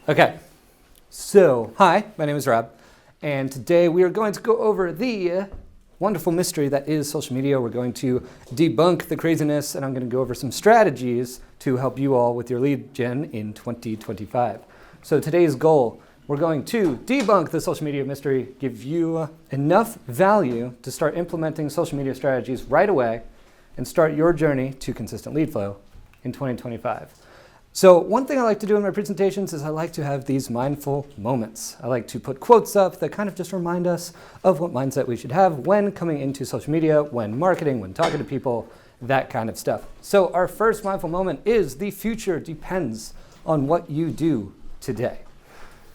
Okay, so hi, my name is Rob, and today we are going to go over the wonderful mystery that is social media. We're going to debunk the craziness, and I'm going to go over some strategies to help you all with your lead gen in 2025. So today's goal, we're going to debunk the social media mystery, give you enough value to start implementing social media strategies right away and start your journey to consistent lead flow in 2025. So one thing I like to do in my presentations is I like to have these mindful moments. I like to put quotes up that kind of just remind us of what mindset we should have when coming into social media, when marketing, when talking to people, that kind of stuff. So our first mindful moment is the future depends on what you do today.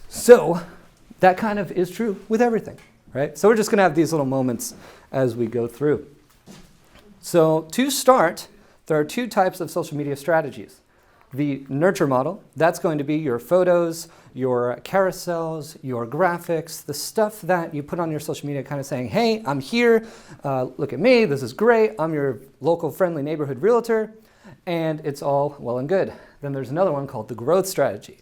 So that kind of is true with everything, right? So we're just gonna have these little moments as we go through. So to start, there are two types of social media strategies. The nurture model, that's going to be your photos, your carousels, your graphics, the stuff that you put on your social media kind of saying, hey, I'm here, look at me, this is great, I'm your local friendly neighborhood realtor, and it's all well and good. Then there's another one called the growth strategy.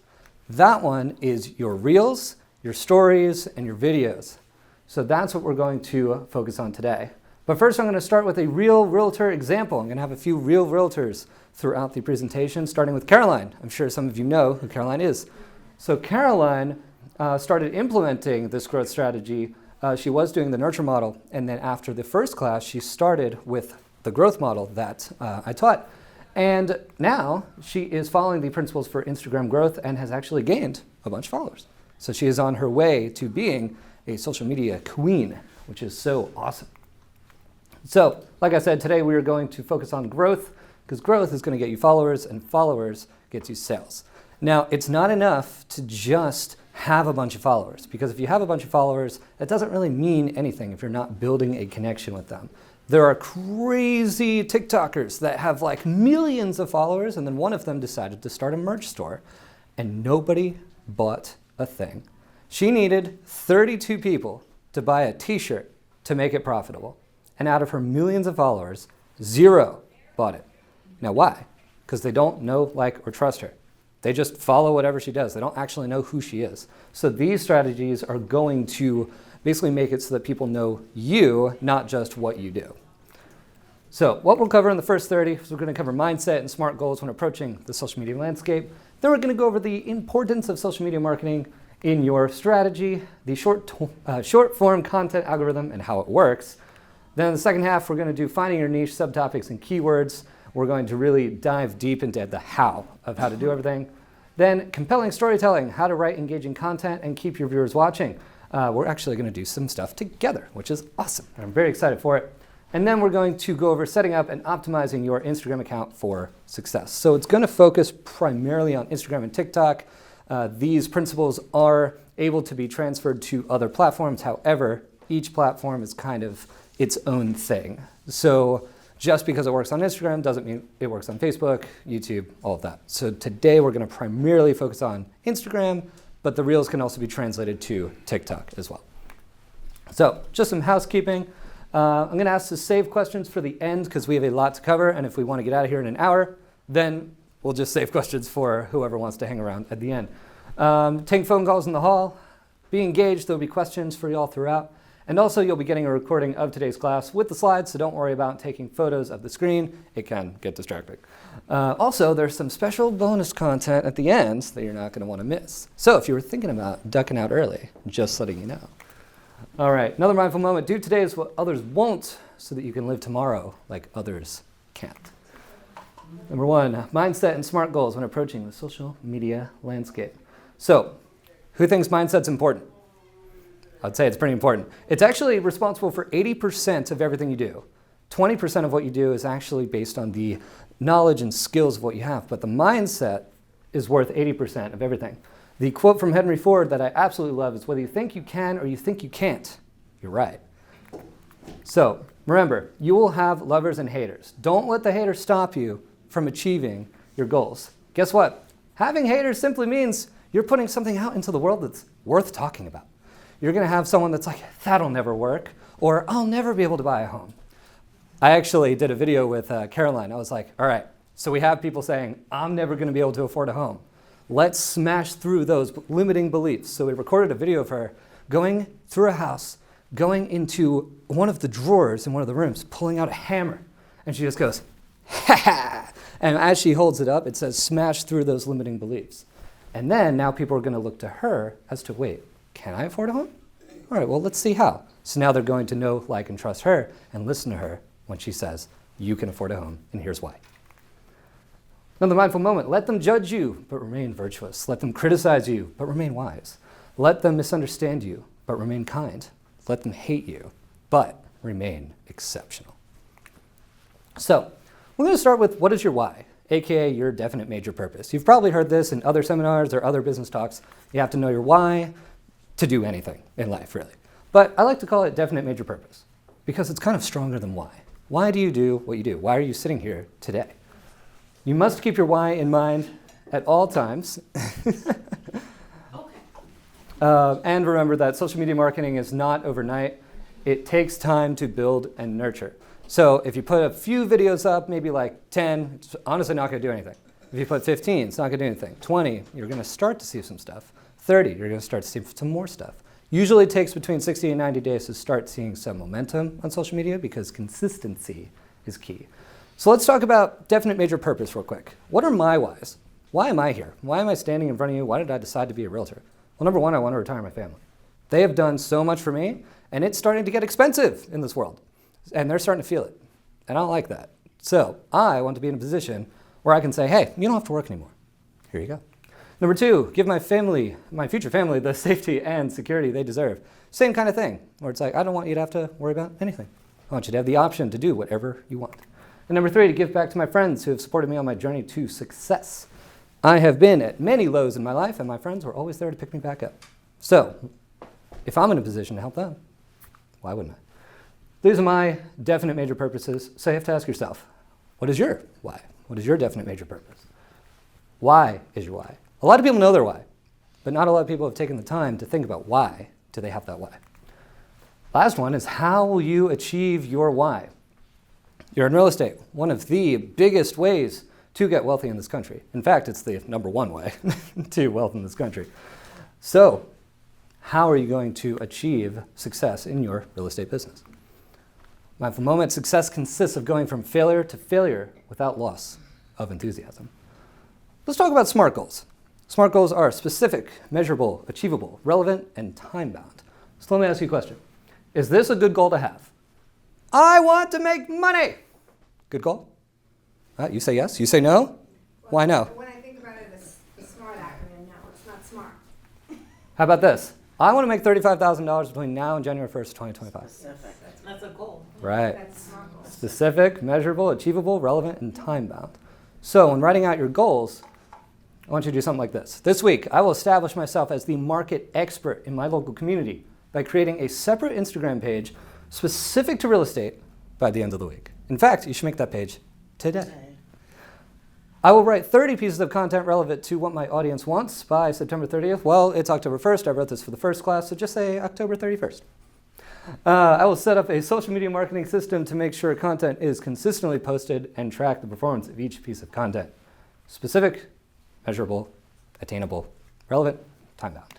That one is your reels, your stories, and your videos. So that's what we're going to focus on today. But first I'm going to start with a real realtor example. I'm going to have a few real realtors throughout the presentation, starting with Caroline. I'm sure some of you know who Caroline is. So Caroline started implementing this growth strategy. She was doing the nurture model, and then after the first class, she started with the growth model that I taught. And now she is following the principles for Instagram growth and has actually gained a bunch of followers. So she is on her way to being a social media queen, which is so awesome. So, like I said, today we are going to focus on growth, because growth is going to get you followers, and followers gets you sales. Now, it's not enough to just have a bunch of followers, because if you have a bunch of followers, that doesn't really mean anything if you're not building a connection with them. There are crazy TikTokers that have like millions of followers, and then one of them decided to start a merch store, and nobody bought a thing. She needed 32 people to buy a t-shirt to make it profitable. And out of her millions of followers, 0 bought it. Now why? Because they don't know, like, or trust her. They just follow whatever she does. They don't actually know who she is. So these strategies are going to basically make it so that people know you, not just what you do. So what we'll cover in the first 30 is we're going to cover mindset and SMART goals when approaching the social media landscape. Then we're going to go over the importance of social media marketing in your strategy, the short form content algorithm and how it works. Then in the second half, we're going to do finding your niche, subtopics, and keywords. We're going to really dive deep into the how of how to do everything. Then compelling storytelling, how to write engaging content and keep your viewers watching. We're actually going to do some stuff together, which is awesome. I'm very excited for it. And then we're going to go over setting up and optimizing your Instagram account for success. So it's going to focus primarily on Instagram and TikTok. These principles are able to be transferred to other platforms. However, each platform is kind of its own thing. So just because it works on Instagram doesn't mean it works on Facebook, YouTube, all of that. So today we're going to primarily focus on Instagram, but the reels can also be translated to TikTok as well. So just some housekeeping. I'm going to ask to save questions for the end because we have a lot to cover, and if we want to get out of here in an hour, then we'll just save questions for whoever wants to hang around at the end. Take phone calls in the hall. Be engaged. There'll be questions for you all throughout. And also, you'll be getting a recording of today's class with the slides, so don't worry about taking photos of the screen. It can get distracting. Also, there's some special bonus content at the end that you're not going to want to miss. So if you were thinking about ducking out early, just letting you know. All right, another mindful moment. Do today is what others won't so that you can live tomorrow like others can't. Number 1, mindset and SMART goals when approaching the social media landscape. So, who thinks mindset's important? I'd say it's pretty important. It's actually responsible for 80% of everything you do. 20% of what you do is actually based on the knowledge and skills of what you have, but the mindset is worth 80% of everything. The quote from Henry Ford that I absolutely love is, whether you think you can or you think you can't, you're right. So remember, you will have lovers and haters. Don't let the haters stop you from achieving your goals. Guess what? Having haters simply means you're putting something out into the world that's worth talking about. You're going to have someone that's like, that'll never work, or I'll never be able to buy a home. I actually did a video with Caroline. I was like, all right, so we have people saying, I'm never going to be able to afford a home. Let's smash through those limiting beliefs. So we recorded a video of her going through a house, going into one of the drawers in one of the rooms, pulling out a hammer. And she just goes, ha ha. And as she holds it up, it says, smash through those limiting beliefs. And then now people are going to look to her as to, wait, can I afford a home? All right, well, let's see how. So now they're going to know, like, and trust her and listen to her when she says, you can afford a home, and here's why. Another mindful moment. Let them judge you, but remain virtuous. Let them criticize you, but remain wise. Let them misunderstand you, but remain kind. Let them hate you, but remain exceptional. So we're going to start with what is your why, aka your definite major purpose. You've probably heard this in other seminars or other business talks. You have to know your why to do anything in life, really. But I like to call it definite major purpose because it's kind of stronger than why. Why do you do what you do? Why are you sitting here today? You must keep your why in mind at all times. And remember that social media marketing is not overnight. It takes time to build and nurture. So if you put a few videos up, maybe like 10, it's honestly not going to do anything. If you put 15, it's not going to do anything. 20, you're going to start to see some stuff. 30, you're going to start to see some more stuff. Usually it takes between 60 and 90 days to start seeing some momentum on social media because consistency is key. So let's talk about definite major purpose real quick. What are my whys? Why am I here? Why am I standing in front of you? Why did I decide to be a realtor? Well, number one, I want to retire my family. They have done so much for me, and it's starting to get expensive in this world. And they're starting to feel it. And I don't like that. So I want to be in a position where I can say, hey, you don't have to work anymore. Here you go. Number two, give my family, my future family, the safety and security they deserve. Same kind of thing, where it's like, I don't want you to have to worry about anything. I want you to have the option to do whatever you want. And number three, to give back to my friends who have supported me on my journey to success. I have been at many lows in my life, and my friends were always there to pick me back up. So if I'm in a position to help them, why wouldn't I? These are my definite major purposes. So you have to ask yourself, what is your why? What is your definite major purpose? Why is your why? A lot of people know their why, but not a lot of people have taken the time to think about why do they have that why. Last one is how will you achieve your why? You're in real estate, one of the biggest ways to get wealthy in this country. In fact, it's the number one way to wealth in this country. So how are you going to achieve success in your real estate business? Mindful moment, success consists of going from failure to failure without loss of enthusiasm. Let's talk about SMART goals. SMART goals are specific, measurable, achievable, relevant, and time-bound. So let me ask you a question. Is this a good goal to have? I want to make money. Good goal? You say yes. You say no? Well, why no? When I think about it as the SMART acronym, no, it's not smart. How about this? I want to make $35,000 between now and January 1st, 2025. Specific. That's a goal. Right. That's SMART goals. Specific, measurable, achievable, relevant, and time-bound. So when writing out your goals, I want you to do something like this. This week, I will establish myself as the market expert in my local community by creating a separate Instagram page specific to real estate by the end of the week. In fact, you should make that page today. I will write 30 pieces of content relevant to what my audience wants by September 30th. Well, it's October 1st. I wrote this for the first class, so just say October 31st. I will set up a social media marketing system to make sure content is consistently posted and track the performance of each piece of content. Specific, measurable, attainable, relevant, time-bound.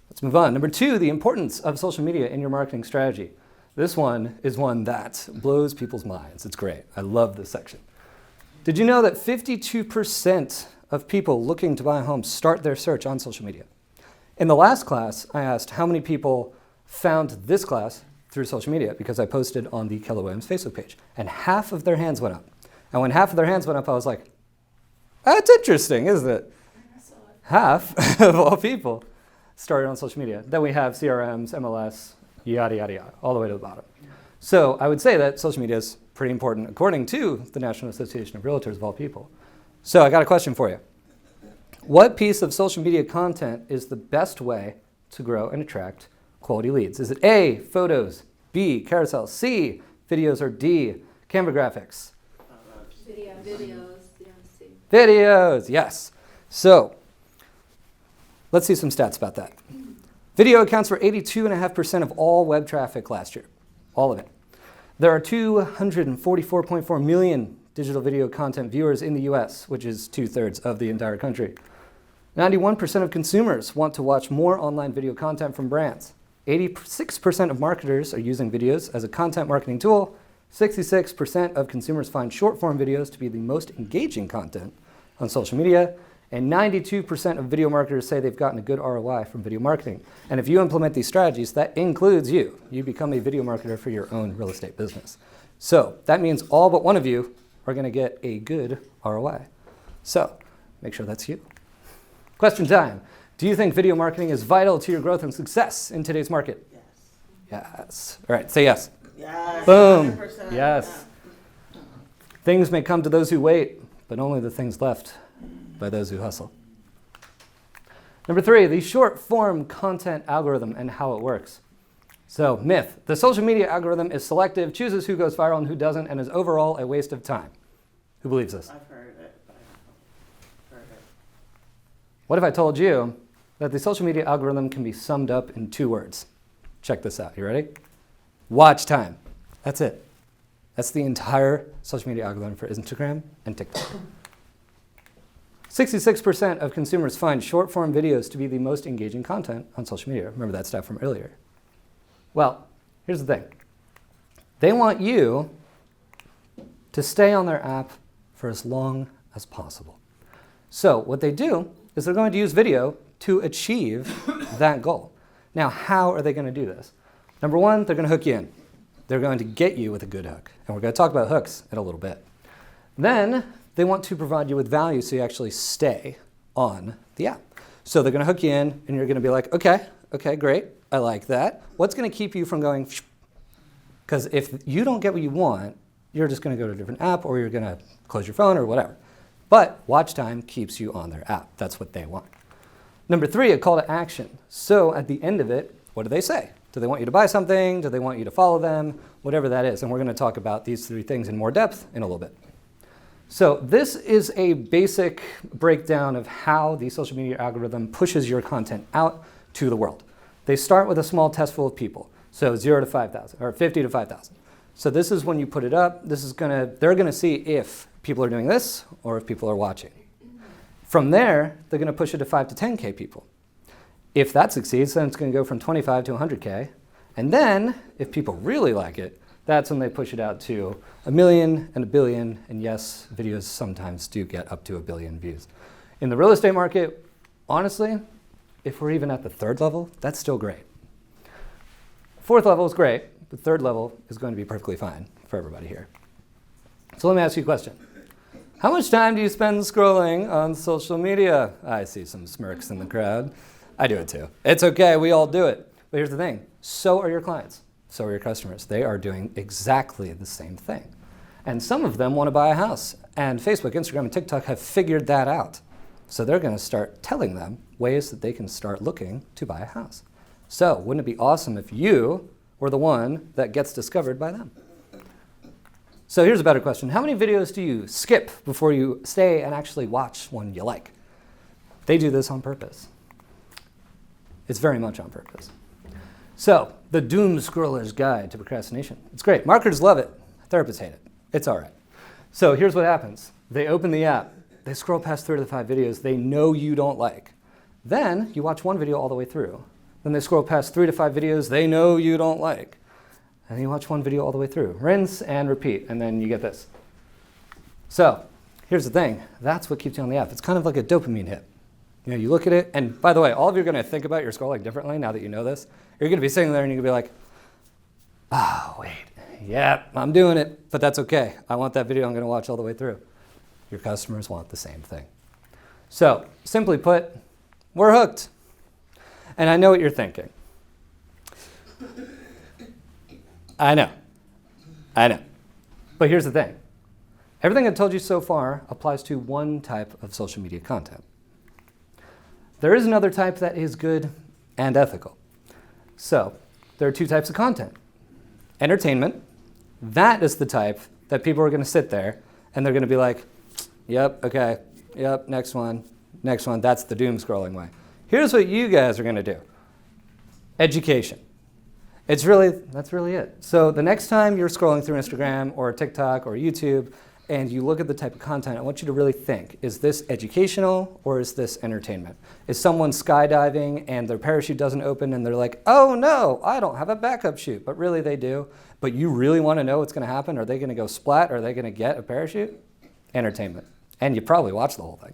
Let's move on. Number two, the importance of social media in your marketing strategy. This one is one that blows people's minds. It's great. I love this section. Did you know that 52% of people looking to buy a home start their search on social media? In the last class, I asked how many people found this class through social media because I posted on the Keller Williams Facebook page, and half of their hands went up. And when half of their hands went up, I was like, that's interesting, isn't it? Half of all people started on social media. Then we have CRMs, MLS, yada, yada, yada, all the way to the bottom. So I would say that social media is pretty important according to the National Association of Realtors of all people. So I got a question for you. What piece of social media content is the best way to grow and attract quality leads? Is it A, photos, B, carousel, C, videos, or D, Canva graphics? Videos, yes. So let's see some stats about that. Video accounts for 82.5% of all web traffic last year, all of it. There are 244.4 million digital video content viewers in the US, which is 2/3 of the entire country. 91% of consumers want to watch more online video content from brands. 86% of marketers are using videos as a content marketing tool. 66% of consumers find short-form videos to be the most engaging content on social media. And 92% of video marketers say they've gotten a good ROI from video marketing. And if you implement these strategies, that includes you. You become a video marketer for your own real estate business. So that means all but one of you are going to get a good ROI. So make sure that's you. Question time. Do you think video marketing is vital to your growth and success in today's market? Yes. Yes. All right, say yes. Yes. Boom. 100%. Yes. Things may come to those who wait, but only the things left by those who hustle. Number 3, the short form content algorithm and how it works. So, myth. The social media algorithm is selective, chooses who goes viral and who doesn't, and is overall a waste of time. Who believes this? I've heard it. What if I told you that the social media algorithm can be summed up in 2 words? Check this out. You ready? Watch time. That's it. That's the entire social media algorithm for Instagram and TikTok. 66% of consumers find short-form videos to be the most engaging content on social media. Remember that stat from earlier. Well, here's the thing. They want you to stay on their app for as long as possible. So what they do is they're going to use video to achieve that goal. Now, how are they going to do this? Number 1, they're going to hook you in. They're going to get you with a good hook. And we're going to talk about hooks in a little bit. Then they want to provide you with value so you actually stay on the app. So they're going to hook you in, and you're going to be like, okay, great. I like that. What's going to keep you from going? Because if you don't get what you want, you're just going to go to a different app, or you're going to close your phone or whatever. But watch time keeps you on their app. That's what they want. Number 3, a call to action. So at the end of it, what do they say? Do they want you to buy something? Do they want you to follow them? Whatever that is. And we're going to talk about these 3 things in more depth in a little bit. So this is a basic breakdown of how the social media algorithm pushes your content out to the world. They start with a small test full of people. So 0 to 5,000 or 50 to 5,000. So this is when you put it up. They're going to see if people are doing this or if people are watching. From there, they're going to push it to 5 to 10K people. If that succeeds, then it's going to go from 25 to 100K. And then, if people really like it, that's when they push it out to 1 million and 1 billion. And yes, videos sometimes do get up to 1 billion views. In the real estate market, honestly, if we're even at the 3rd level, that's still great. 4th level is great, but 3rd level is going to be perfectly fine for everybody here. So let me ask you a question. How much time do you spend scrolling on social media? I see some smirks in the crowd. I do it too. It's okay, we all do it. But here's the thing, so are your clients, so are your customers. They are doing exactly the same thing. And some of them want to buy a house. And Facebook, Instagram, and TikTok have figured that out. So they're going to start telling them ways that they can start looking to buy a house. So wouldn't it be awesome if you were the one that gets discovered by them? So here's a better question. How many videos do you skip before you stay and actually watch one you like? They do this on purpose. It's very much on purpose. So, the doom scroller's guide to procrastination. It's great. Marketers love it. Therapists hate it. It's all right. So here's what happens. They open the app. They scroll past 3 to 5 videos they know you don't like. Then you watch one video all the way through. Then they scroll past 3 to 5 videos they know you don't like. And then you watch one video all the way through. Rinse and repeat, and then you get this. So, here's the thing. That's what keeps you on the app. It's kind of like a dopamine hit. You know, you look at it, and by the way, all of you are going to think about your scrolling differently now that you know this. You're going to be sitting there and you're going to be like, oh, wait, yep, I'm doing it, but that's okay. I want that video I'm going to watch all the way through. Your customers want the same thing. So, simply put, we're hooked. And I know what you're thinking. I know. But here's the thing. Everything I've told you so far applies to one type of social media content. There is another type that is good and ethical. So, there are 2 types of content. Entertainment, that is the type that people are going to sit there and they're going to be like, yep, okay, yep, next one. That's the doom scrolling way. Here's what you guys are going to do. Education. That's really it. So the next time you're scrolling through Instagram or TikTok or YouTube and you look at the type of content, I want you to really think, is this educational or is this entertainment? Is someone skydiving and their parachute doesn't open and they're like, oh no, I don't have a backup chute, but really they do. But you really want to know what's going to happen? Are they going to go splat? Are they going to get a parachute? Entertainment. And you probably watch the whole thing.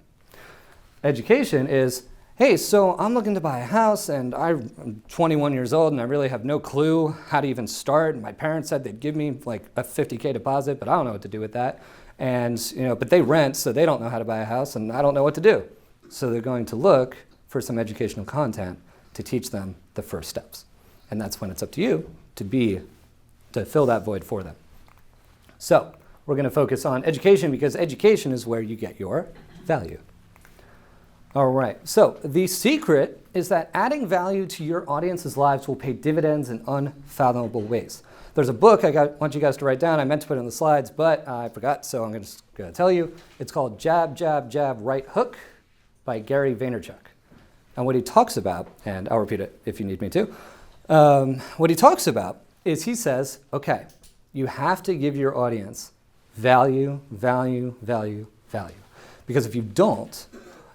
Education is, hey, so I'm looking to buy a house and I'm 21 years old and I really have no clue how to even start. My parents said they'd give me like a $50K deposit, but I don't know what to do with that. And, but they rent, so they don't know how to buy a house and I don't know what to do. So they're going to look for some educational content to teach them the first steps. And that's when it's up to you to fill that void for them. So we're going to focus on education because education is where you get your value. All right, so the secret is that adding value to your audience's lives will pay dividends in unfathomable ways. There's a book I want you guys to write down. I meant to put it on the slides, but I forgot, so I'm just going to tell you. It's called Jab, Jab, Jab, Right Hook by Gary Vaynerchuk. And what he talks about, and I'll repeat it if you need me to, what he talks about is he says, okay, you have to give your audience value, value, value, value. Because if you don't,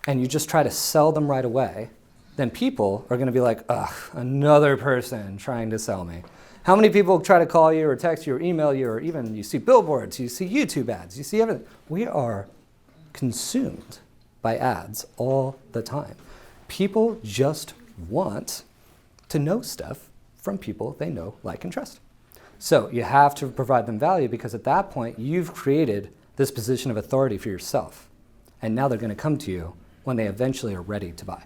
and you just try to sell them right away, then people are going to be like, ugh, another person trying to sell me. How many people try to call you or text you or email you or even you see billboards, you see YouTube ads, you see everything. We are consumed by ads all the time. People just want to know stuff from people they know, like, and trust. So you have to provide them value because at that point you've created this position of authority for yourself. And now they're going to come to you when they eventually are ready to buy.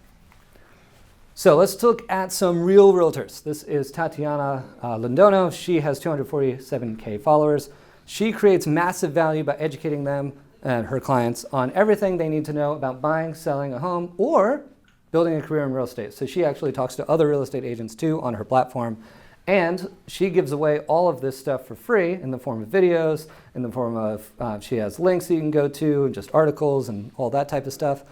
So let's look at some real realtors. This is Tatiana Londono. She has 247K followers. She creates massive value by educating them and her clients on everything they need to know about buying, selling a home, or building a career in real estate. So she actually talks to other real estate agents too on her platform. And she gives away all of this stuff for free in the form of videos, in the form of, she has links that you can go to, and just articles and all that type of stuff.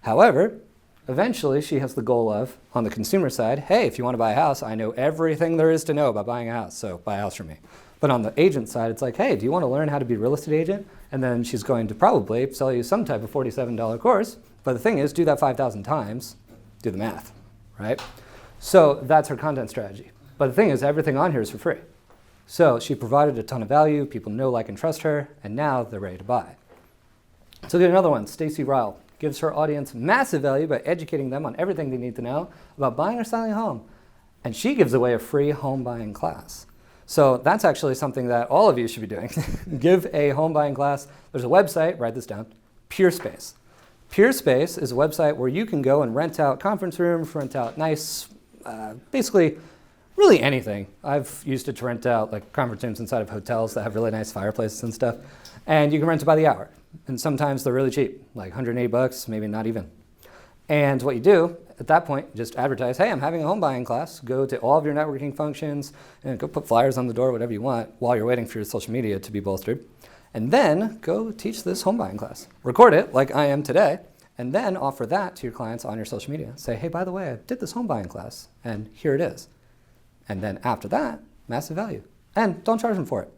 However, eventually she has the goal of, on the consumer side, hey, if you want to buy a house, I know everything there is to know about buying a house, so buy a house from me. But on the agent side, it's like, hey, do you want to learn how to be a real estate agent? And then she's going to probably sell you some type of $47 course. But the thing is, do that 5,000 times, do the math, right? So that's her content strategy. But the thing is, everything on here is for free. So she provided a ton of value, people know, like, and trust her, and now they're ready to buy. So get another one, Stacey Ryle. Gives her audience massive value by educating them on everything they need to know about buying or selling a home. And she gives away a free home buying class. So that's actually something that all of you should be doing. Give a home buying class. There's a website, write this down, PureSpace. PureSpace is a website where you can go and rent out conference rooms, rent out nice, basically really anything. I've used it to rent out like conference rooms inside of hotels that have really nice fireplaces and stuff. And you can rent it by the hour. And sometimes they're really cheap, like $180, maybe not even. And what you do at that point, just advertise, hey, I'm having a home buying class. Go to all of your networking functions and go put flyers on the door, whatever you want, while you're waiting for your social media to be bolstered. And then go teach this home buying class. Record it like I am today, and then offer that to your clients on your social media. Say, hey, by the way, I did this home buying class, and here it is. And then after that, massive value. And don't charge them for it.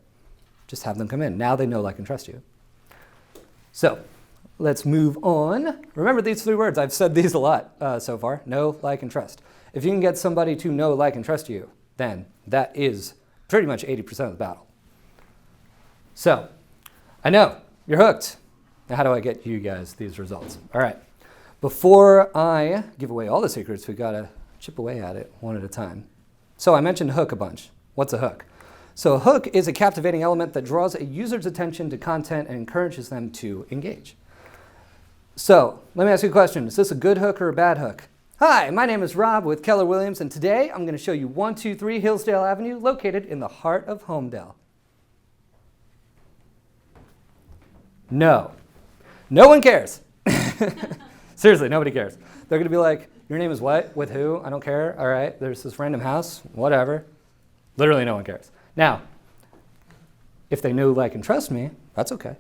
Just have them come in. Now they know, like, and trust you. So let's move on. Remember these 3 words. I've said these a lot so far. Know, like, and trust. If you can get somebody to know, like, and trust you, then that is pretty much 80% of the battle. So I know you're hooked. Now how do I get you guys these results? All right. Before I give away all the secrets, we've got to chip away at it one at a time. So I mentioned hook a bunch. What's a hook? So a hook is a captivating element that draws a user's attention to content and encourages them to engage. So let me ask you a question. Is this a good hook or a bad hook? Hi, my name is Rob with Keller Williams, and today I'm going to show you 123 Hillsdale Avenue, located in the heart of Homedale. No. No one cares. Seriously, nobody cares. They're going to be like, your name is what? With who? I don't care. All right, there's this random house. Whatever. Literally no one cares. Now, if they know, like, and trust me, that's okay.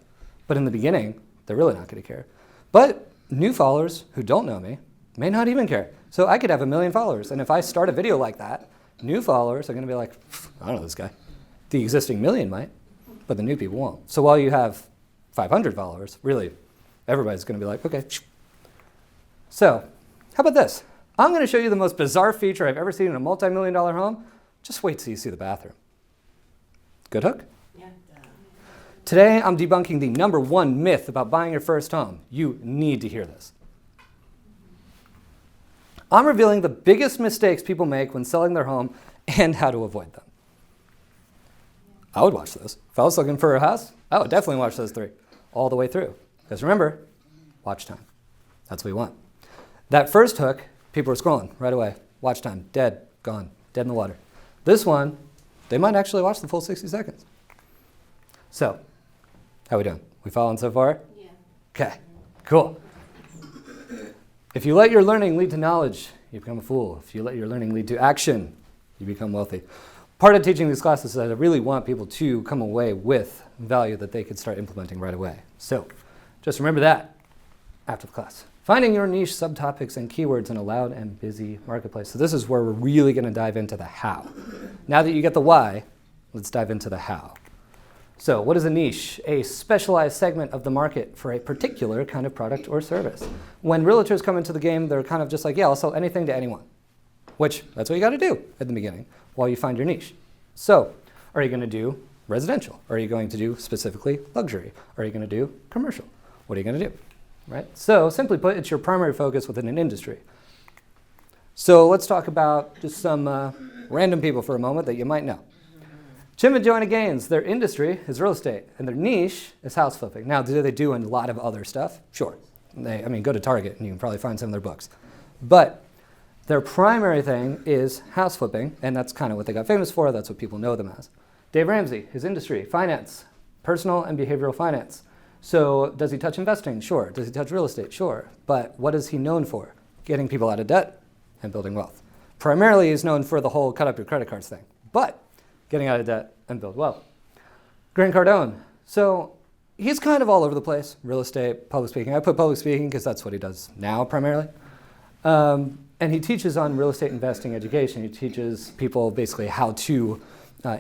But in the beginning, they're really not going to care. But new followers who don't know me may not even care. So I could have 1 million followers. And if I start a video like that, new followers are going to be like, I don't know this guy. The existing million might, but the new people won't. So while you have 500 followers, really, everybody's going to be like, okay. So, how about this? I'm going to show you the most bizarre feature I've ever seen in a multi-million-dollar home. Just wait till you see the bathroom. Good hook? Yeah. Today, I'm debunking the number one myth about buying your first home. You need to hear this. I'm revealing the biggest mistakes people make when selling their home and how to avoid them. I would watch this. If I was looking for a house, I would definitely watch those 3 all the way through. Because remember, watch time. That's what we want. That first hook, people are scrolling right away. Watch time, dead, gone, dead in the water. This one, they might actually watch the full 60 seconds. So, how we doing? We following so far? Yeah. Okay, cool. If you let your learning lead to knowledge, you become a fool. If you let your learning lead to action, you become wealthy. Part of teaching these classes is that I really want people to come away with value that they could start implementing right away. So just remember that after the class. Finding your niche, subtopics, and keywords in a loud and busy marketplace. So this is where we're really going to dive into the how. Now that you get the why, let's dive into the how. So what is a niche? A specialized segment of the market for a particular kind of product or service. When realtors come into the game, they're kind of just like, yeah, I'll sell anything to anyone. Which, that's what you got to do at the beginning while you find your niche. So, are you going to do residential? Are you going to do specifically luxury? Are you going to do commercial? What are you going to do? Right? So, simply put, it's your primary focus within an industry. So, let's talk about just some random people for a moment that you might know. Jim and Joanna Gaines, their industry is real estate, and their niche is house flipping. Now, do they do a lot of other stuff? Sure. Go to Target, and you can probably find some of their books. But their primary thing is house flipping, and that's kind of what they got famous for. That's what people know them as. Dave Ramsey, his industry, finance, personal and behavioral finance. So does he touch investing? Sure. Does he touch real estate? Sure. But what is he known for? Getting people out of debt and building wealth. Primarily, he's known for the whole cut up your credit cards thing, but getting out of debt and build wealth. Grant Cardone. So he's kind of all over the place. Real estate, public speaking. I put public speaking because that's what he does now primarily. And he teaches on real estate investing education. He teaches people basically how to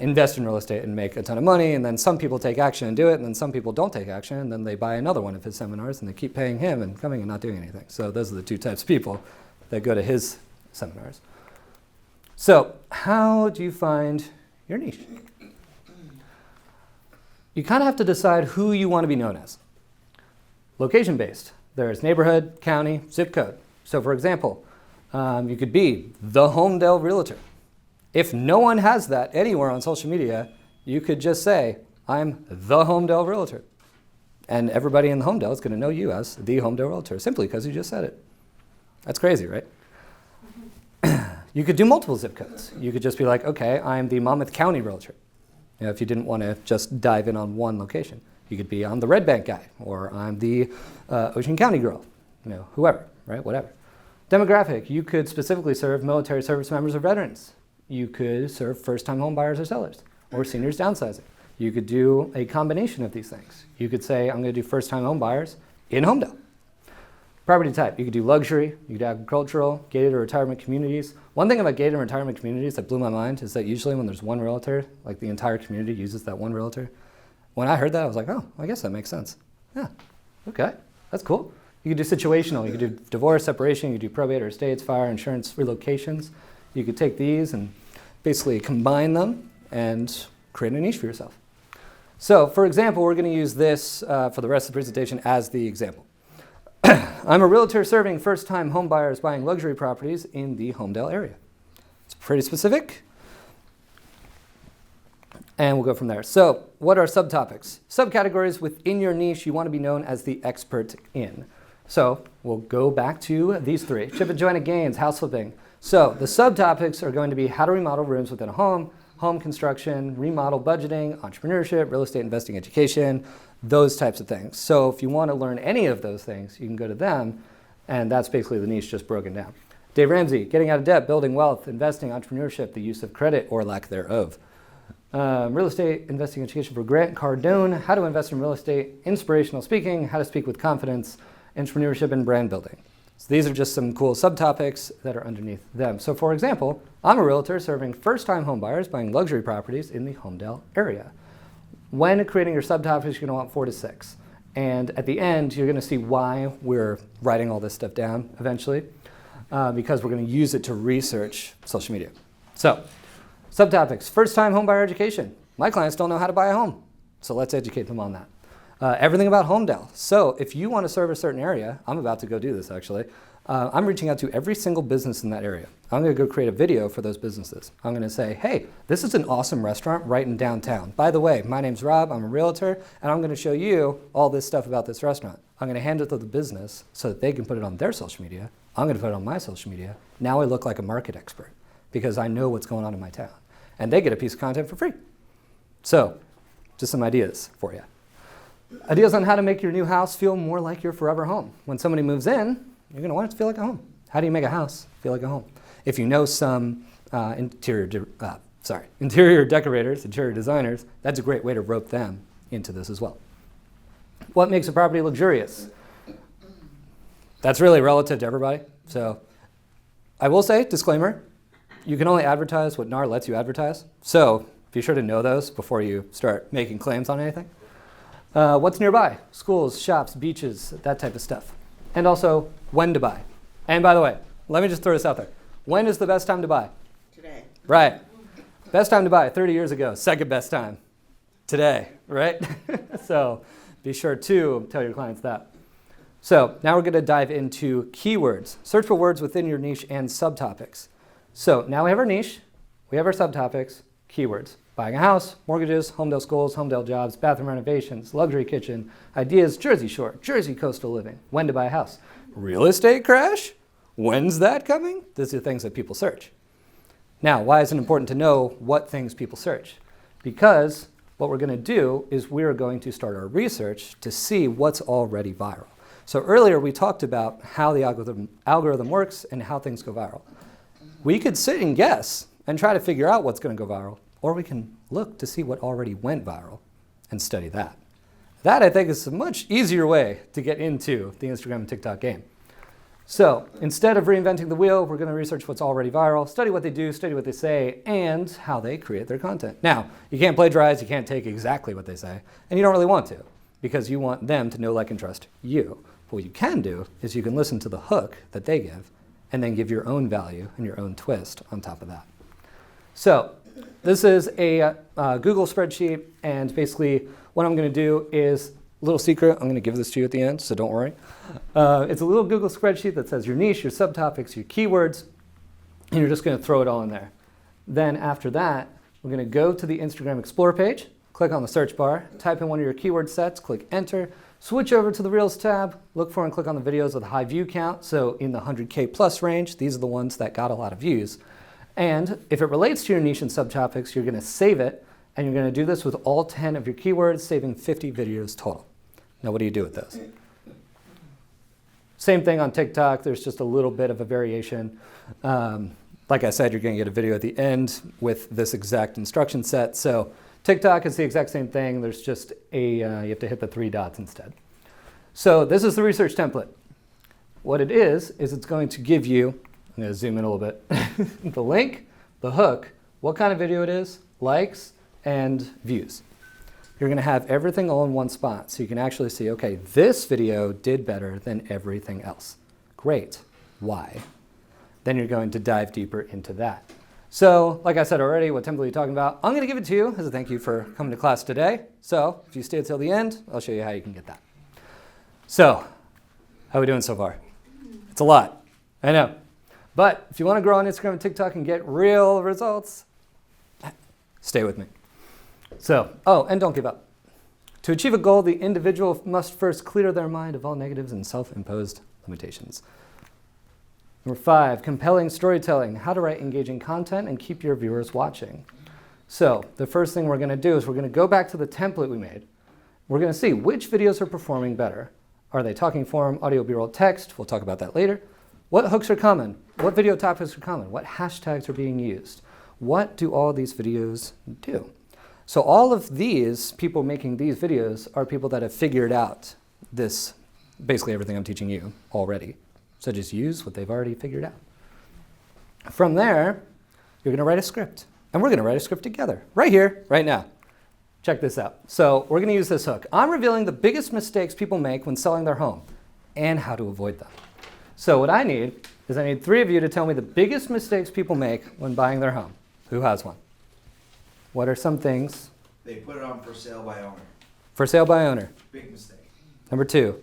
invest in real estate and make a ton of money. And then some people take action and do it. And then some people don't take action. And then they buy another one of his seminars and they keep paying him and coming and not doing anything. So those are the 2 types of people that go to his seminars. So how do you find your niche? You kind of have to decide who you want to be known as. Location-based. There's neighborhood, county, zip code. So for example, you could be the Homedale Realtor. If no one has that anywhere on social media, you could just say, I'm the Homedale Realtor. And everybody in the Homedale is going to know you as the Homedale Realtor, simply because you just said it. That's crazy, right? You could do multiple zip codes. You could just be like, okay, I'm the Monmouth County Realtor. If you didn't want to just dive in on one location. You could be, I'm the Red Bank guy, or I'm the Ocean County girl, whoever, right, whatever. Demographic, you could specifically serve military service members or veterans. You could serve first-time home buyers or sellers, or seniors downsizing. You could do a combination of these things. You could say, I'm going to do first-time home buyers in Homedale. Property type, you could do luxury, you could do agricultural, gated or retirement communities. One thing about gated and retirement communities that blew my mind is that usually when there's one realtor, like the entire community uses that one realtor. When I heard that, I was like, oh, I guess that makes sense. Yeah, okay, that's cool. You could do situational, you could do divorce, separation, you could do probate or estates, fire, insurance, relocations. You could take these and basically combine them and create a niche for yourself. So, for example, we're going to use this for the rest of the presentation as the example. I'm a realtor serving first-time home buyers buying luxury properties in the Homedale area. It's pretty specific. And we'll go from there. So, what are subtopics? Subcategories within your niche you want to be known as the expert in. So, we'll go back to these 3. Chip and Joanna Gaines, house flipping. So, the subtopics are going to be how to remodel rooms within a home, home construction, remodel budgeting, entrepreneurship, real estate investing education, those types of things. So if you want to learn any of those things, you can go to them, and that's basically the niche just broken down. Dave Ramsey, getting out of debt, building wealth, investing, entrepreneurship, the use of credit or lack thereof. Real estate investing education for Grant Cardone, how to invest in real estate, inspirational speaking, how to speak with confidence, entrepreneurship and brand building. So these are just some cool subtopics that are underneath them. So for example, I'm a realtor serving first-time home buyers buying luxury properties in the Homedale area. When creating your subtopics, you're going to want 4 to 6. And at the end, you're going to see why we're writing all this stuff down eventually, because we're going to use it to research social media. So, subtopics. First-time homebuyer education. My clients don't know how to buy a home, so let's educate them on that. Everything about HomeDel. So if you want to serve a certain area, I'm about to go do this actually, I'm reaching out to every single business in that area. I'm going to go create a video for those businesses. I'm going to say, hey, this is an awesome restaurant right in downtown. By the way, my name's Rob, I'm a realtor, and I'm going to show you all this stuff about this restaurant. I'm going to hand it to the business so that they can put it on their social media. I'm going to put it on my social media. Now I look like a market expert because I know what's going on in my town. And they get a piece of content for free. So, just some ideas for you. Ideas on how to make your new house feel more like your forever home. When somebody moves in, you're going to want it to feel like a home. How do you make a house feel like a home? If you know some interior decorators, interior designers, that's a great way to rope them into this as well. What makes a property luxurious? That's really relative to everybody. So I will say, disclaimer, you can only advertise what NAR lets you advertise. So be sure to know those before you start making claims on anything. What's nearby? Schools, shops, beaches, that type of stuff. And also, when to buy. And by the way, let me just throw this out there. When is the best time to buy? Today. Right. Best time to buy, 30 years ago. Second best time, today, right? So be sure to tell your clients that. So now we're going to dive into keywords. Search for words within your niche and subtopics. So now we have our niche, we have our subtopics, keywords. Buying a house, mortgages, HomeDel schools, HomeDel jobs, bathroom renovations, luxury kitchen, ideas, Jersey Shore, Jersey coastal living, when to buy a house. Real estate crash? When's that coming? These are things that people search. Now, why is it important to know what things people search? Because what we're going to do is we're going to start our research to see what's already viral. So earlier we talked about how the algorithm works and how things go viral. We could sit and guess and try to figure out what's going to go viral. Or we can look to see what already went viral and study that. That, I think, is a much easier way to get into the Instagram and TikTok game. So instead of reinventing the wheel, we're going to research what's already viral, study what they do, study what they say, and how they create their content. Now, you can't plagiarize, you can't take exactly what they say, and you don't really want to, because you want them to know, like, and trust you. But what you can do is you can listen to the hook that they give, and then give your own value and your own twist on top of that. So this is a Google spreadsheet, and basically what I'm going to do is a little secret. I'm going to give this to you at the end, so don't worry. It's a little Google spreadsheet that says your niche, your subtopics, your keywords, and you're just going to throw it all in there. Then after that, we're going to go to the Instagram Explore page, click on the search bar, type in one of your keyword sets, click Enter, switch over to the Reels tab, look for and click on the videos with a high view count, so in the 100K plus range. These are the ones that got a lot of views. And if it relates to your niche and subtopics, you're going to save it, and you're going to do this with all 10 of your keywords, saving 50 videos total. Now, what do you do with those? Same thing on TikTok. There's just a little bit of a variation. Like I said, you're going to get a video at the end with this exact instruction set. So TikTok is the exact same thing. There's just you have to hit the 3 dots instead. So this is the research template. What it is it's going to give you, I'm going to zoom in a little bit, the link, the hook, what kind of video it is, likes, and views. You're going to have everything all in one spot, so you can actually see, okay, this video did better than everything else. Great. Why? Then you're going to dive deeper into that. So, like I said already, what template are you talking about? I'm going to give it to you as a thank you for coming to class today. So, if you stay until the end, I'll show you how you can get that. So, how are we doing so far? It's a lot. I know. But if you want to grow on Instagram and TikTok and get real results, stay with me. So, and don't give up. To achieve a goal, the individual must first clear their mind of all negatives and self-imposed limitations. Number 5, compelling storytelling, how to write engaging content and keep your viewers watching. So the first thing we're going to do is we're going to go back to the template we made. We're going to see which videos are performing better. Are they talking form, audio, B-roll, text? We'll talk about that later. What hooks are common? What video topics are common? What hashtags are being used? What do all these videos do? So all of these people making these videos are people that have figured out this, basically everything I'm teaching you already. So just use what they've already figured out. From there, you're going to write a script. And we're going to write a script together, right here, right now. check this out. So we're going to use this hook. I'm revealing the biggest mistakes people make when selling their home and how to avoid them. So what I need is I need 3 of you to tell me the biggest mistakes people make when buying their home. Who has one? What are some things? They put it on for sale by owner. For sale by owner. Big mistake. Number 2.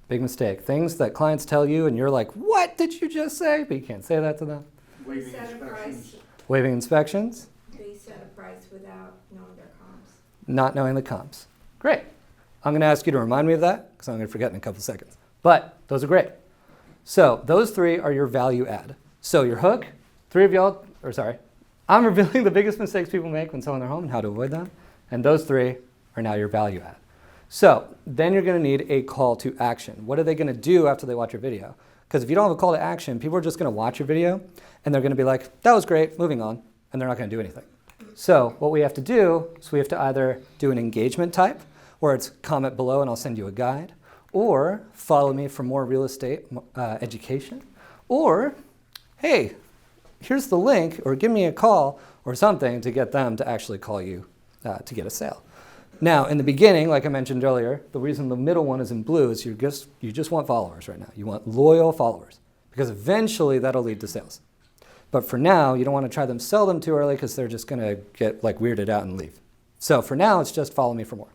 Big mistake. Things that clients tell you and you're like, what did you just say? But you can't say that to them. Waiving Set a price. inspections. Waiving inspections. They set a price without knowing their comps. Not knowing the comps. Great. I'm going to ask you to remind me of that because I'm going to forget in a couple seconds. But those are great. So those 3 are your value add. So your hook, 3 of y'all, I'm revealing the biggest mistakes people make when selling their home and how to avoid them. And those 3 are now your value add. So then you're going to need a call to action. What are they going to do after they watch your video? Because if you don't have a call to action, people are just going to watch your video and they're going to be like, that was great, moving on, and they're not going to do anything. So what we have to do is we have to either do an engagement type, where it's comment below and I'll send you a guide, or follow me for more real estate education, or hey, here's the link, or give me a call or something to get them to actually call you to get a sale. Now, in the beginning, like I mentioned earlier, the reason the middle one is in blue is you just want followers right now. You want loyal followers because eventually that'll lead to sales. But for now, you don't want to sell them too early because they're just going to get like weirded out and leave. So for now, it's just follow me for more.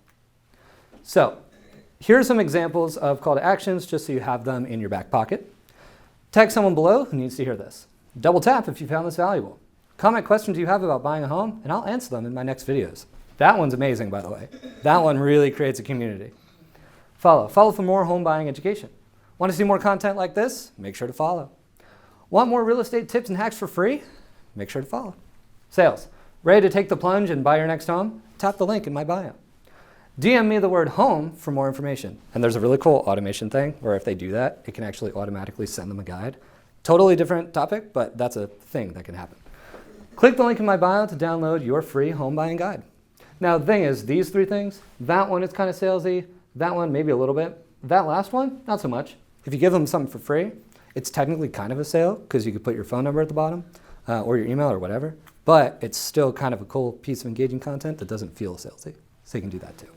So here are some examples of call to actions just so you have them in your back pocket. Tag someone below who needs to hear this. Double tap if you found this valuable. Comment questions you have about buying a home, and I'll answer them in my next videos. That one's amazing, by the way. That one really creates a community. Follow. Follow for more home buying education. Want to see more content like this? Make sure to follow. Want more real estate tips and hacks for free? Make sure to follow. Sales. Ready to take the plunge and buy your next home? Tap the link in my bio. DM me the word home for more information. And there's a really cool automation thing where if they do that, it can actually automatically send them a guide. Totally different topic, but that's a thing that can happen. Click the link in my bio to download your free home buying guide. Now, the thing is, these 3 things, that one is kind of salesy, that one maybe a little bit, that last one, not so much. If you give them something for free, it's technically kind of a sale because you could put your phone number at the bottom or your email or whatever, but it's still kind of a cool piece of engaging content that doesn't feel salesy, so you can do that too.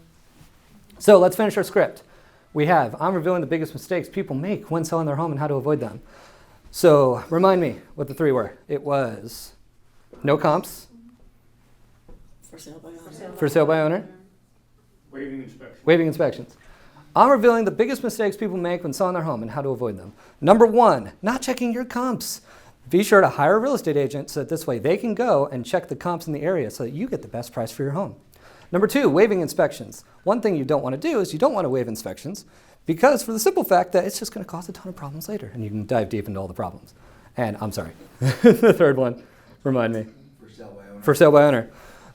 So let's finish our script. We have, I'm revealing the biggest mistakes people make when selling their home and how to avoid them. So remind me what the 3 were. It was no comps. For sale by owner. For sale by owner. Waiving inspections. Waiving inspections. I'm revealing the biggest mistakes people make when selling their home and how to avoid them. Number 1, not checking your comps. Be sure to hire a real estate agent so that this way they can go and check the comps in the area so that you get the best price for your home. Number 2, waiving inspections. One thing you don't want to do is you don't want to waive inspections because for the simple fact that it's just going to cause a ton of problems later and you can dive deep into all the problems. And I'm sorry, the 3rd one, remind me. For sale by owner. For sale by owner.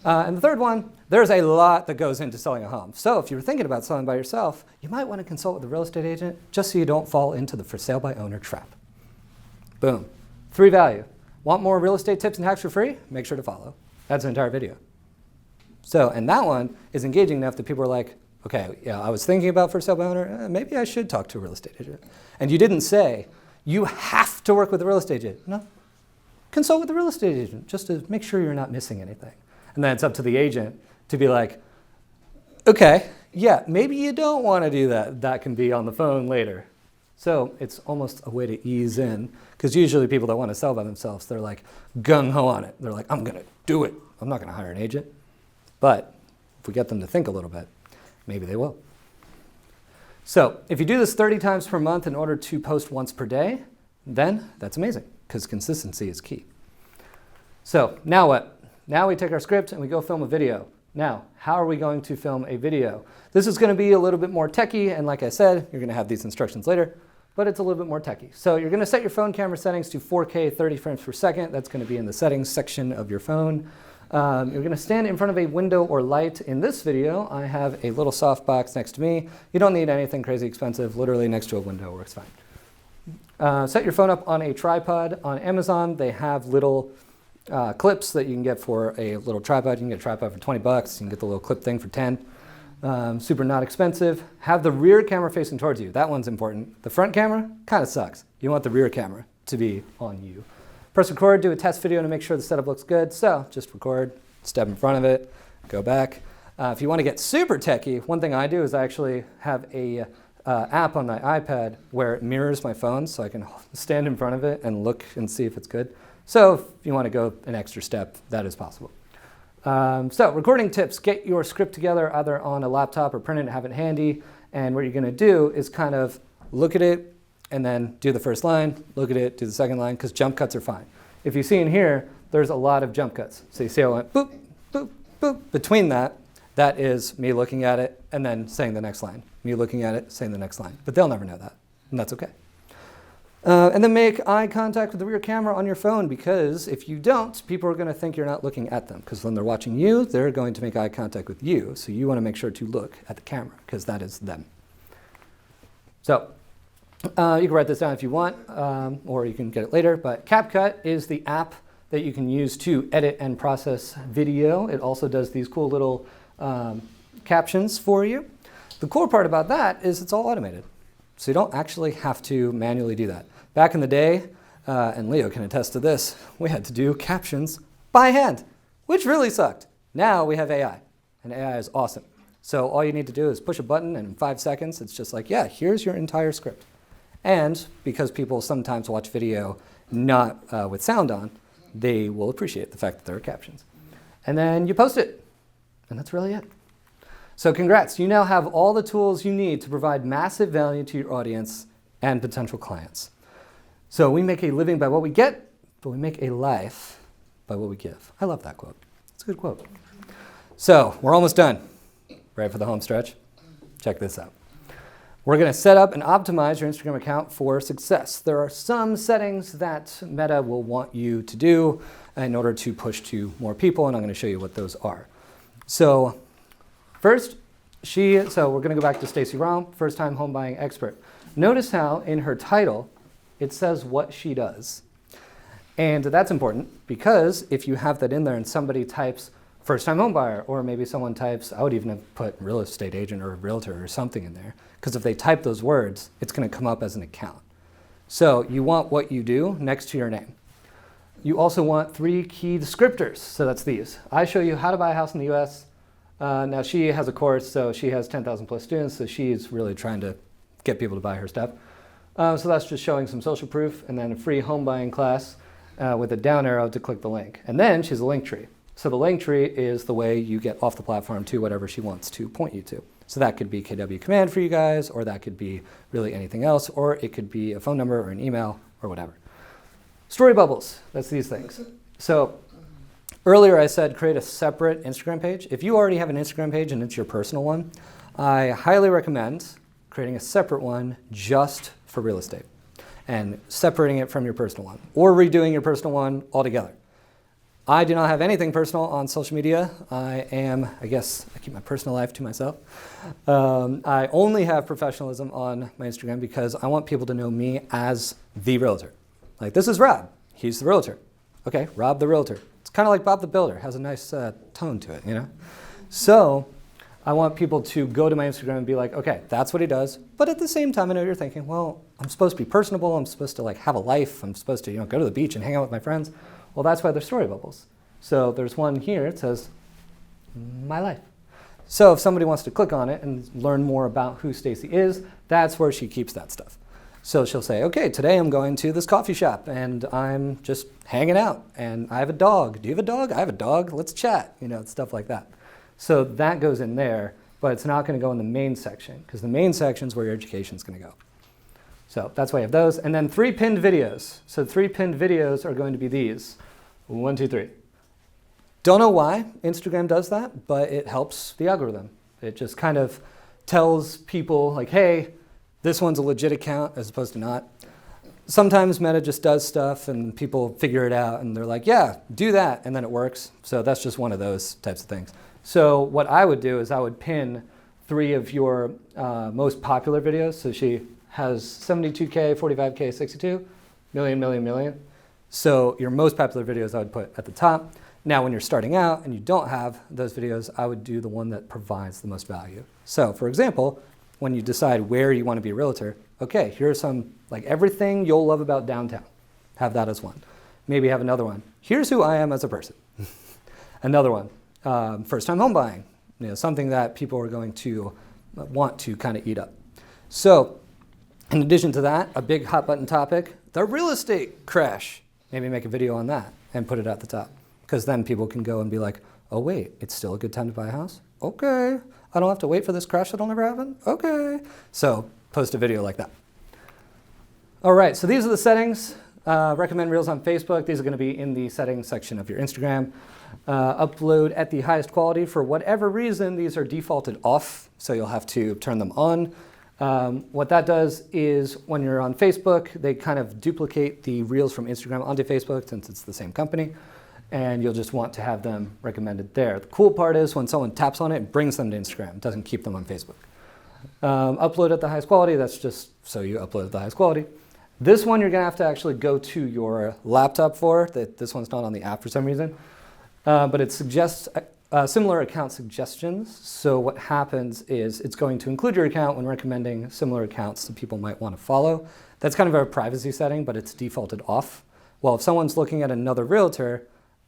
And the 3rd one, there's a lot that goes into selling a home. So if you were thinking about selling by yourself, you might want to consult with a real estate agent just so you don't fall into the for sale by owner trap. Boom. 3 value. Want more real estate tips and hacks for free? Make sure to follow. That's an entire video. So, and that one is engaging enough that people are like, okay, yeah, I was thinking about for sale by owner, maybe I should talk to a real estate agent. And you didn't say, you have to work with a real estate agent. No, consult with a real estate agent just to make sure you're not missing anything. And then it's up to the agent to be like, okay, yeah, maybe you don't want to do that. That can be on the phone later. So it's almost a way to ease in because usually people that want to sell by themselves, they're like gung-ho on it. They're like, I'm going to do it. I'm not going to hire an agent. But if we get them to think a little bit, maybe they will. So if you do this 30 times per month in order to post once per day, then that's amazing because consistency is key. So now what? Now we take our script and we go film a video. Now, how are we going to film a video? This is going to be a little bit more techie, and like I said, you're going to have these instructions later, but it's a little bit more techie. So you're going to set your phone camera settings to 4K 30 frames per second. That's going to be in the settings section of your phone. You're going to stand in front of a window or light. In this video, I have a little softbox next to me. You don't need anything crazy expensive. Literally next to a window works fine. Set your phone up on a tripod. On Amazon, they have little clips that you can get for a little tripod. You can get a tripod for 20 bucks. You can get the little clip thing for 10. Super not expensive. Have the rear camera facing towards you. That one's important. The front camera kind of sucks. You want the rear camera to be on you. Press record, do a test video to make sure the setup looks good. So just record, step in front of it, go back. If you want to get super techie, one thing I do is I actually have a app on my iPad where it mirrors my phone, so I can stand in front of it and look and see if it's good. So if you want to go an extra step, that is possible. So recording tips: get your script together either on a laptop or print it and have it handy. And what you're going to do is kind of look at it and then do the first line, look at it, do the second line, because jump cuts are fine. If you see in here, there's a lot of jump cuts. So you see how I went boop, boop, boop. Between that is me looking at it and then saying the next line. Me looking at it, saying the next line. But they'll never know that, and that's okay. And then make eye contact with the rear camera on your phone, because if you don't, people are going to think you're not looking at them. Because when they're watching you, they're going to make eye contact with you. So you want to make sure to look at the camera, because that is them. So you can write this down if you want, or you can get it later. But CapCut is the app that you can use to edit and process video. It also does these cool little captions for you. The cool part about that is it's all automated. So you don't actually have to manually do that. Back in the day, and Leo can attest to this, we had to do captions by hand, which really sucked. Now we have AI, and AI is awesome. So all you need to do is push a button, and in 5 seconds, it's just like, yeah, here's your entire script. And because people sometimes watch video not with sound on, they will appreciate the fact that there are captions. And then you post it, and that's really it. So congrats, you now have all the tools you need to provide massive value to your audience and potential clients. So we make a living by what we get, but we make a life by what we give. I love that quote. It's a good quote. So we're almost done. Ready for the home stretch? Check this out. We're going to set up and optimize your Instagram account for success. There are some settings that Meta will want you to do in order to push to more people, and I'm going to show you what those are. So first, so we're going to go back to Stacey Rahm, first-time home buying expert. Notice how in her title, it says what she does. And that's important because if you have that in there and somebody types first-time home buyer, or maybe someone types, I would even have put real estate agent or realtor or something in there, because if they type those words, it's going to come up as an account. So you want what you do next to your name. You also want 3 key descriptors. So that's these. I show you how to buy a house in the US. Now she has a course, so she has 10,000 plus students, so she's really trying to get people to buy her stuff. So that's just showing some social proof, and then a free home buying class with a down arrow to click the link. And then she's a link tree. So the link tree is the way you get off the platform to whatever she wants to point you to. So that could be KW Command for you guys, or that could be really anything else, or it could be a phone number or an email or whatever. Story bubbles, that's these things. So earlier I said create a separate Instagram page. If you already have an Instagram page and it's your personal one, I highly recommend creating a separate one just for real estate and separating it from your personal one, or redoing your personal one altogether. I do not have anything personal on social media. I keep my personal life to myself. I only have professionalism on my Instagram because I want people to know me as the realtor. Like, this is Rob. He's the realtor. Okay, Rob the realtor. It's kind of like Bob the Builder. Has a nice tone to it, you know? So I want people to go to my Instagram and be like, okay, that's what he does. But at the same time, I know you're thinking, well, I'm supposed to be personable. I'm supposed to have a life. I'm supposed to go to the beach and hang out with my friends. Well, that's why there's story bubbles. So there's one here, it says, my life. So if somebody wants to click on it and learn more about who Stacey is, that's where she keeps that stuff. So she'll say, okay, today I'm going to this coffee shop and I'm just hanging out and I have a dog. Do you have a dog? I have a dog. Let's chat, stuff like that. So that goes in there, but it's not going to go in the main section because the main section is where your education is going to go. So that's why you have those. And then 3 pinned videos. So 3 pinned videos are going to be these. 1, 2, 3. Don't know why Instagram does that, but it helps the algorithm. It just kind of tells people like, hey, this one's a legit account as opposed to not. Sometimes Meta just does stuff and people figure it out and they're like, yeah, do that, and then it works. So that's just one of those types of things. So what I would do is I would pin 3 of your most popular videos. So she has 72K, 45K, 62, million. So your most popular videos I would put at the top. Now when you're starting out and you don't have those videos, I would do the one that provides the most value. So for example, when you decide where you want to be a realtor, okay, here's some, everything you'll love about downtown. Have that as one. Maybe have another one. Here's who I am as a person. Another one. first-time home buying, something that people are going to want to kind of eat up. So in addition to that, a big hot button topic, the real estate crash. Maybe make a video on that and put it at the top, because then people can go and be like, oh wait, it's still a good time to buy a house? Okay. I don't have to wait for this crash that'll never happen? Okay. So post a video like that. All right, so these are the settings. Recommend Reels on Facebook. These are going to be in the settings section of your Instagram. Upload at the highest quality. For whatever reason, these are defaulted off, so you'll have to turn them on. What that does is when you're on Facebook, they kind of duplicate the Reels from Instagram onto Facebook since it's the same company, and you'll just want to have them recommended there. The cool part is when someone taps on it, it brings them to Instagram. It doesn't keep them on Facebook. Upload at the highest quality. That's just so you upload at the highest quality. This one you're going to have to actually go to your laptop for. This one's not on the app for some reason. But it suggests similar account suggestions. So what happens is it's going to include your account when recommending similar accounts that people might want to follow. That's kind of a privacy setting, but it's defaulted off. Well, if someone's looking at another realtor,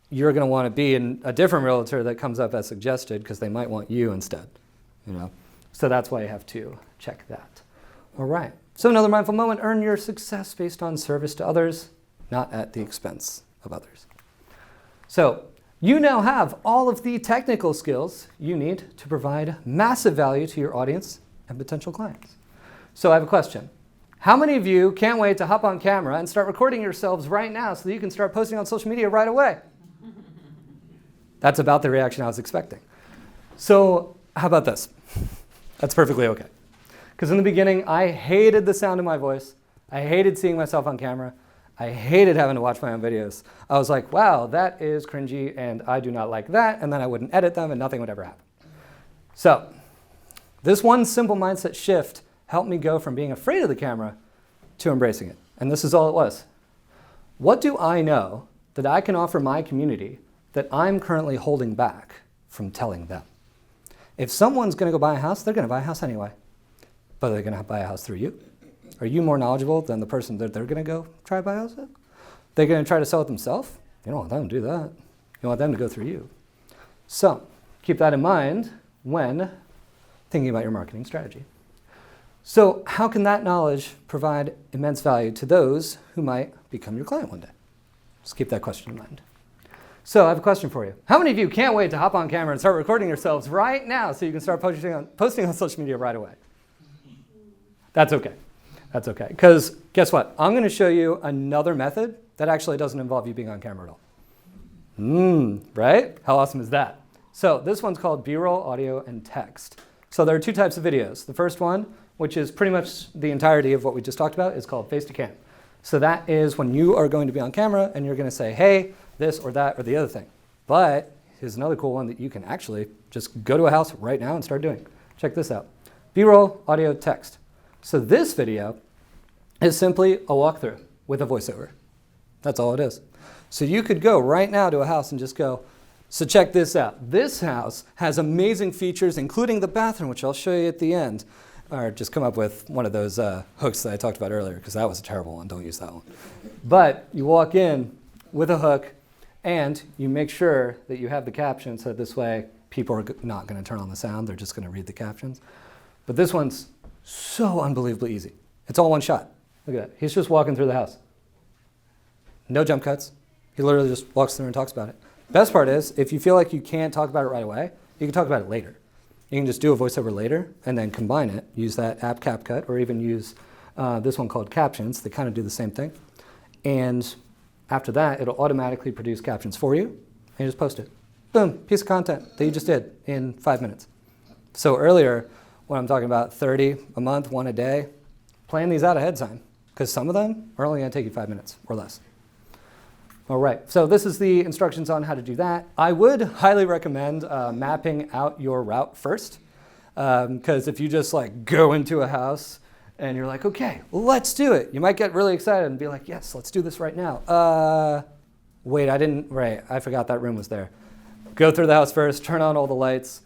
you're going to want to be in a different realtor that comes up as suggested because they might want you instead. So that's why you have to check that. All right. So another mindful moment, earn your success based on service to others, not at the expense of others. So you now have all of the technical skills you need to provide massive value to your audience and potential clients. So I have a question. How many of you can't wait to hop on camera and start recording yourselves right now so that you can start posting on social media right away? That's about the reaction I was expecting. So how about this? That's perfectly okay. Because in the beginning, I hated the sound of my voice. I hated seeing myself on camera. I hated having to watch my own videos. I was like, wow, that is cringy, and I do not like that, and then I wouldn't edit them, and nothing would ever happen. So this one simple mindset shift helped me go from being afraid of the camera to embracing it. And this is all it was. What do I know that I can offer my community that I'm currently holding back from telling them? If someone's going to go buy a house, they're going to buy a house anyway. But they're going to buy a house through you. Are you more knowledgeable than the person that they're going to go try to buy a house with? They're going to try to sell it themselves? You don't want them to do that. You want them to go through you. So keep that in mind when thinking about your marketing strategy. So how can that knowledge provide immense value to those who might become your client one day? Just keep that question in mind. So I have a question for you. How many of you can't wait to hop on camera and start recording yourselves right now so you can start posting on social media right away? That's okay. That's okay. Because guess what? I'm going to show you another method that actually doesn't involve you being on camera at all. Right? How awesome is that? So this one's called B-roll, audio, and text. So there are two types of videos. The first one, which is pretty much the entirety of what we just talked about, is called face-to-cam. So that is when you are going to be on camera and you're going to say, hey, this or that or the other thing. But here's another cool one that you can actually just go to a house right now and start doing. Check this out. B-roll, audio, text. So this video is simply a walkthrough with a voiceover. That's all it is. So you could go right now to a house and just go, so check this out. This house has amazing features, including the bathroom, which I'll show you at the end. Or just come up with one of those hooks that I talked about earlier, because that was a terrible one. Don't use that one. But you walk in with a hook, and you make sure that you have the captions, so this way people are not going to turn on the sound. They're just going to read the captions. But this one's so unbelievably easy. It's all one shot. Look at that. He's just walking through the house. No jump cuts. He literally just walks through and talks about it. Best part is, if you feel like you can't talk about it right away, you can talk about it later. You can just do a voiceover later and then combine it, use that app CapCut, or even use this one called Captions. They kind of do the same thing. And after that, it'll automatically produce captions for you, and you just post it. Boom, piece of content that you just did in 5 minutes. So earlier, when I'm talking about 30 a month, 1 a day, plan these out ahead of time, because some of them are only going to take you 5 minutes or less. All right, so this is the instructions on how to do that. I would highly recommend mapping out your route first, because if you just like go into a house and you're like, okay, let's do it. You might get really excited and be like, yes, let's do this right now. Wait, I forgot that room was there. Go through the house first, turn on all the lights,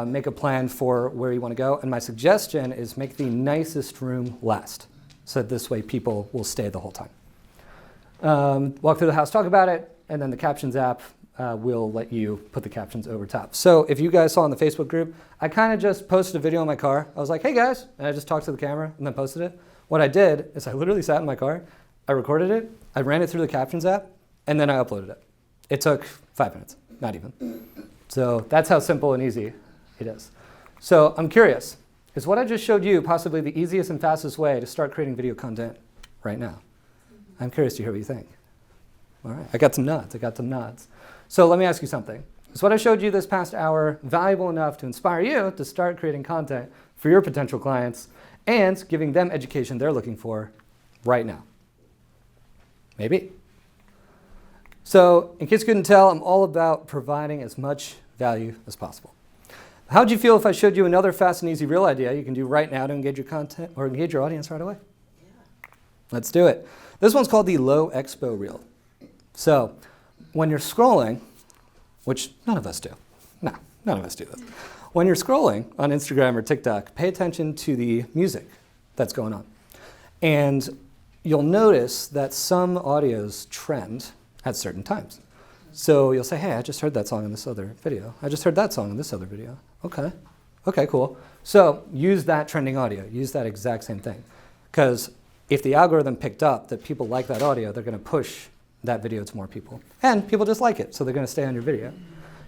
make a plan for where you want to go. And my suggestion is make the nicest room last. So this way people will stay the whole time. Walk through the house, talk about it, and then the Captions app will let you put the captions over top. So if you guys saw in the Facebook group, I kind of just posted a video in my car. I was like, hey guys, and I just talked to the camera and then posted it. What I did is I literally sat in my car, I recorded it, I ran it through the captions app, and then I uploaded it. It took 5 minutes, not even. So that's how simple and easy it is. So I'm curious, is what I just showed you possibly the easiest and fastest way to start creating video content right now? I'm curious to hear what you think. All right, I got some nods. So let me ask you something. Is what I showed you this past hour valuable enough to inspire you to start creating content for your potential clients and giving them education they're looking for right now? Maybe. So in case you couldn't tell, I'm all about providing as much value as possible. How'd you feel if I showed you another fast and easy reel idea you can do right now to engage your content or engage your audience right away? Yeah. Let's do it. This one's called the low expo reel. So when you're scrolling, which none of us do. No, none of us do this. When you're scrolling on Instagram or TikTok, pay attention to the music that's going on. And you'll notice that some audios trend at certain times. So you'll say, hey, I just heard that song in this other video. I just heard that song in this other video. Okay, cool. So use that trending audio. Use that exact same thing. Because if the algorithm picked up that people like that audio, they're going to push that video to more people. And people just like it, so they're going to stay on your video.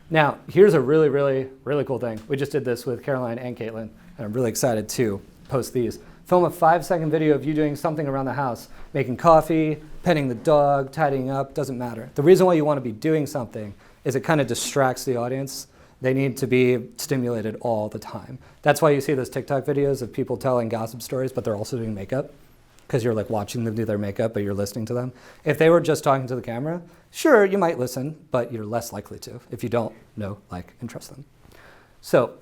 Now, here's a really, really, really cool thing. We just did this with Caroline and Caitlin, and I'm really excited to post these. Film a 5-second video of you doing something around the house, making coffee, petting the dog, tidying up, doesn't matter. The reason why you want to be doing something is it kind of distracts the audience. They need to be stimulated all the time. That's why you see those TikTok videos of people telling gossip stories, but they're also doing makeup, because you're like watching them do their makeup, but you're listening to them. If they were just talking to the camera, sure, you might listen, but you're less likely to if you don't know, like, and trust them. So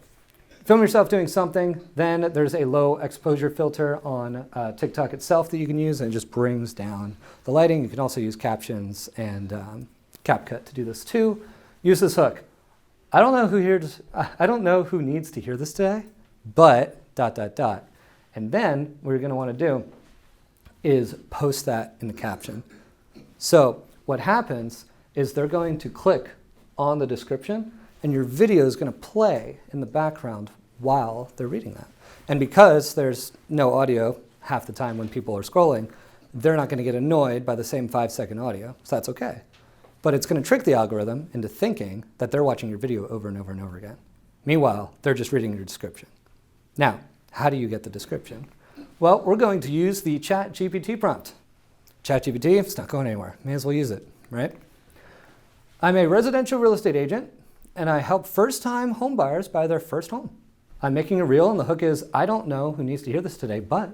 film yourself doing something. Then there's a low exposure filter on TikTok itself that you can use, and it just brings down the lighting. You can also use captions and CapCut to do this too. Use this hook. I don't know who needs to hear this today, but ... And then what you're going to want to do is post that in the caption. So what happens is they're going to click on the description, and your video is going to play in the background while they're reading that. And because there's no audio half the time when people are scrolling, they're not going to get annoyed by the same 5-second audio, so that's okay. But it's going to trick the algorithm into thinking that they're watching your video over and over and over again. Meanwhile, they're just reading your description. Now, how do you get the description? Well, we're going to use the ChatGPT prompt. ChatGPT, it's not going anywhere. May as well use it, right? I'm a residential real estate agent, and I help first-time home buyers buy their first home. I'm making a reel, and the hook is, I don't know who needs to hear this today, but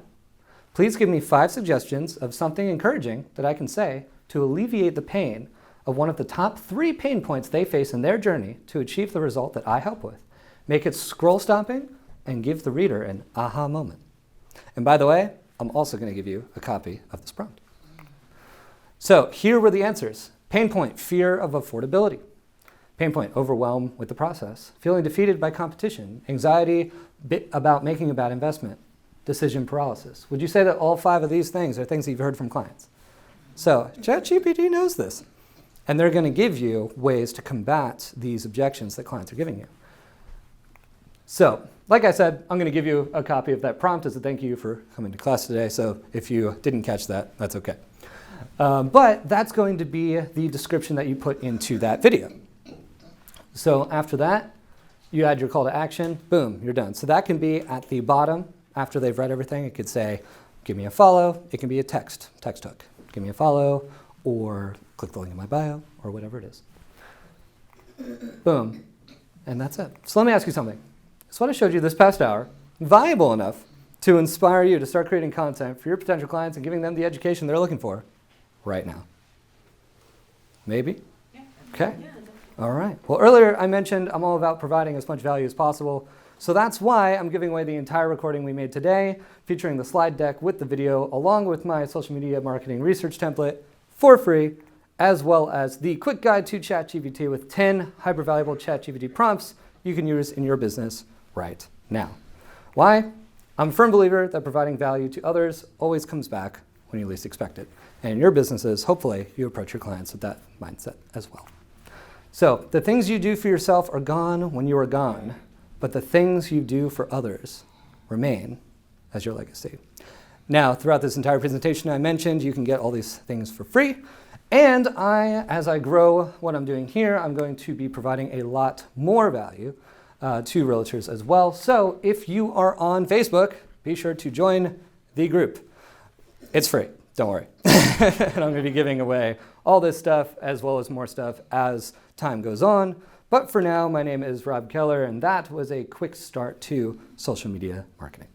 please give me 5 suggestions of something encouraging that I can say to alleviate the pain of one of the top 3 pain points they face in their journey to achieve the result that I help with. Make it scroll-stopping and give the reader an aha moment. And by the way, I'm also going to give you a copy of this prompt. So here were the answers. Pain point, fear of affordability. Pain point, overwhelm with the process. Feeling defeated by competition. Anxiety about making a bad investment. Decision paralysis. Would you say that all 5 of these things are things that you've heard from clients? So ChatGPT knows this. And they're going to give you ways to combat these objections that clients are giving you. So, like I said, I'm going to give you a copy of that prompt as a thank you for coming to class today. So if you didn't catch that, that's okay. But that's going to be the description that you put into that video. So after that, you add your call to action. Boom, you're done. So that can be at the bottom after they've read everything. It could say, give me a follow. It can be a text hook. Give me a follow, or click the link in my bio, or whatever it is. Boom. And that's it. So let me ask you something. Is what I showed you this past hour valuable enough to inspire you to start creating content for your potential clients and giving them the education they're looking for right now? Maybe? Yeah. Okay. Yeah. All right. Well, earlier I mentioned I'm all about providing as much value as possible. So that's why I'm giving away the entire recording we made today, featuring the slide deck with the video, along with my social media marketing research template for free, as well as the quick guide to ChatGPT with 10 hyper-valuable ChatGPT prompts you can use in your business right now. Why? I'm a firm believer that providing value to others always comes back when you least expect it. And in your businesses, hopefully, you approach your clients with that mindset as well. So the things you do for yourself are gone when you are gone, but the things you do for others remain as your legacy. Now, throughout this entire presentation I mentioned, you can get all these things for free. And as I grow what I'm doing here, I'm going to be providing a lot more value to realtors as well. So if you are on Facebook, be sure to join the group. It's free, don't worry. And I'm going to be giving away all this stuff as well as more stuff as time goes on. But for now, my name is Rob Keller, and that was a quick start to social media marketing.